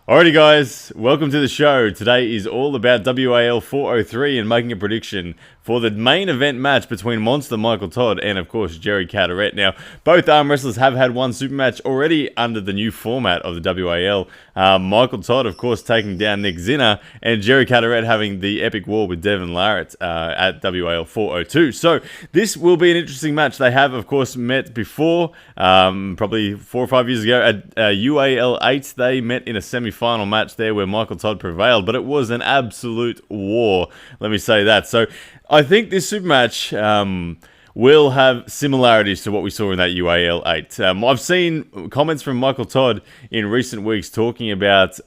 Alrighty guys, welcome to the show. Today is all about WAL 403 and making a prediction for the main event match between Monster Michael Todd and of course Jerry Cadorrette. Now, both arm wrestlers have had one super match already under the new format of the WAL. Michael Todd, of course, taking down Nick Zinner, and Jerry Cadorrette having the epic war with Devin Larratt at WAL 402. So this will be an interesting match. They have, of course, met before, probably 4 or 5 years ago at UAL 8. They met in a semi-final match there where Michael Todd prevailed, but it was an absolute war, let me say that. So I think this super match will have similarities to what we saw in that UAL 8. I've seen comments from Michael Todd in recent weeks talking about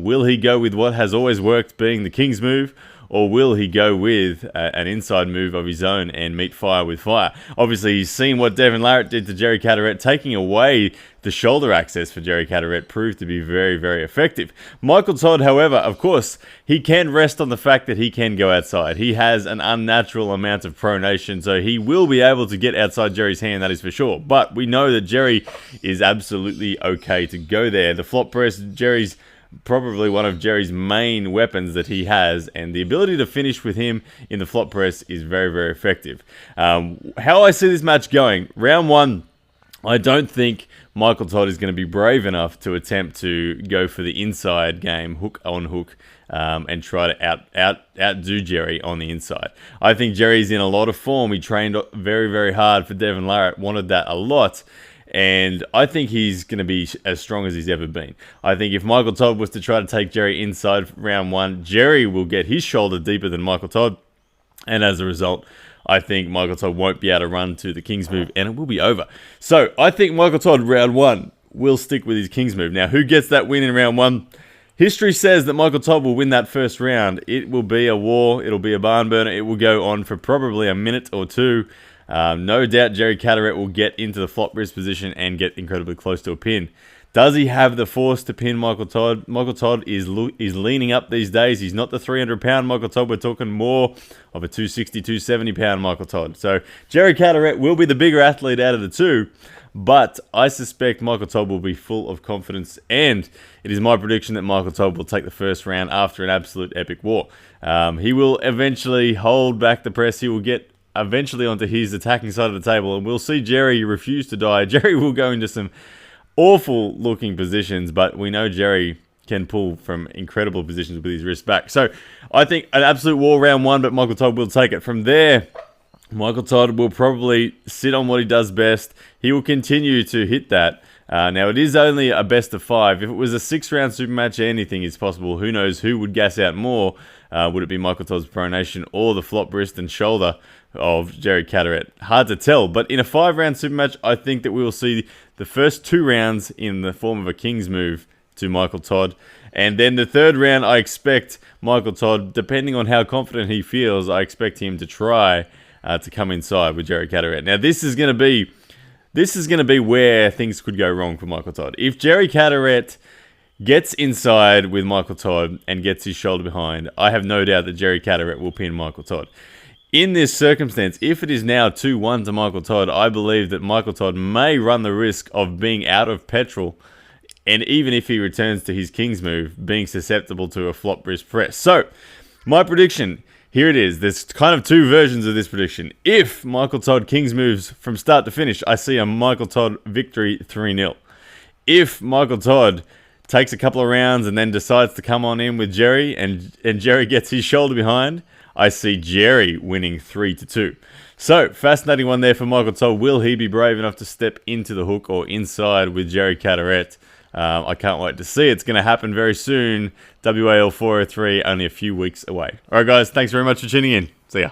will he go with what has always worked, being the King's move, or will he go with an inside move of his own and meet fire with fire? Obviously, he's seen what Devin Larratt did to Jerry Cadorrette. Taking away the shoulder access for Jerry Cadorrette proved to be very, very effective. Michael Todd, however, of course, he can rest on the fact that he can go outside. He has an unnatural amount of pronation, so he will be able to get outside Jerry's hand, that is for sure. But we know that Jerry is absolutely okay to go there. The flop press, Jerry's probably one of Jerry's main weapons that he has, and the ability to finish with him in the flop press is very, very effective. How I see this match going, round one, I don't think Michael Todd is going to be brave enough to attempt to go for the inside game, hook on hook, and try to outdo Jerry on the inside. I think Jerry's in a lot of form. He trained very, very hard for Devin Larratt, wanted that a lot. And I think he's going to be as strong as he's ever been. I think if Michael Todd was to try to take Jerry inside round one, Jerry will get his shoulder deeper than Michael Todd. And as a result, I think Michael Todd won't be able to run to the King's move and it will be over. So I think Michael Todd round one will stick with his King's move. Now, who gets that win in round one? History says that Michael Todd will win that first round. It will be a war. It'll be a barn burner. It will go on for probably a minute or two. No doubt Jerry Cadorrette will get into the flop wrist position and get incredibly close to a pin. Does he have the force to pin Michael Todd? Michael Todd is leaning up these days. He's not the 300-pound Michael Todd. We're talking more of a 260, 270-pound Michael Todd. So Jerry Cadorrette will be the bigger athlete out of the two, but I suspect Michael Todd will be full of confidence, and it is my prediction that Michael Todd will take the first round after an absolute epic war. He will eventually hold back the press. He will get eventually onto his attacking side of the table, and we'll see Jerry refuse to die. Jerry will go into some awful looking positions, but we know Jerry can pull from incredible positions with his wrist back. So I think an absolute war round one, but Michael Todd will take it. From there, Michael Todd will probably sit on what he does best. He will continue to hit that. Now, it is only a best of 5. If it was a 6-round super match, anything is possible. Who knows who would gas out more? Would it be Michael Todd's pronation or the flop wrist and shoulder of Jerry Cadorrette? Hard to tell, but in a 5-round super match, I think that we will see the first 2 rounds in the form of a King's move to Michael Todd. And then the 3rd round, I expect Michael Todd, depending on how confident he feels, I expect him to try to come inside with Jerry Cadorrette. Now, this is going to be where things could go wrong for Michael Todd. If Jerry Cadorrette gets inside with Michael Todd and gets his shoulder behind, I have no doubt that Jerry Cadorrette will pin Michael Todd. In this circumstance, if it is now 2-1 to Michael Todd, I believe that Michael Todd may run the risk of being out of petrol, and even if he returns to his King's move, being susceptible to a flop wrist press. So, my prediction, here it is. There's kind of 2 versions of this prediction. If Michael Todd King's moves from start to finish, I see a Michael Todd victory 3-0. If Michael Todd takes a couple of rounds and then decides to come on in with Jerry, and Jerry gets his shoulder behind, I see Jerry winning 3-2. So, fascinating one there for Michael Todd. Will he be brave enough to step into the hook or inside with Jerry Cadorrette? I can't wait to see. It's going to happen very soon. WAL 403, only a few weeks away. All right, guys, thanks very much for tuning in. See ya.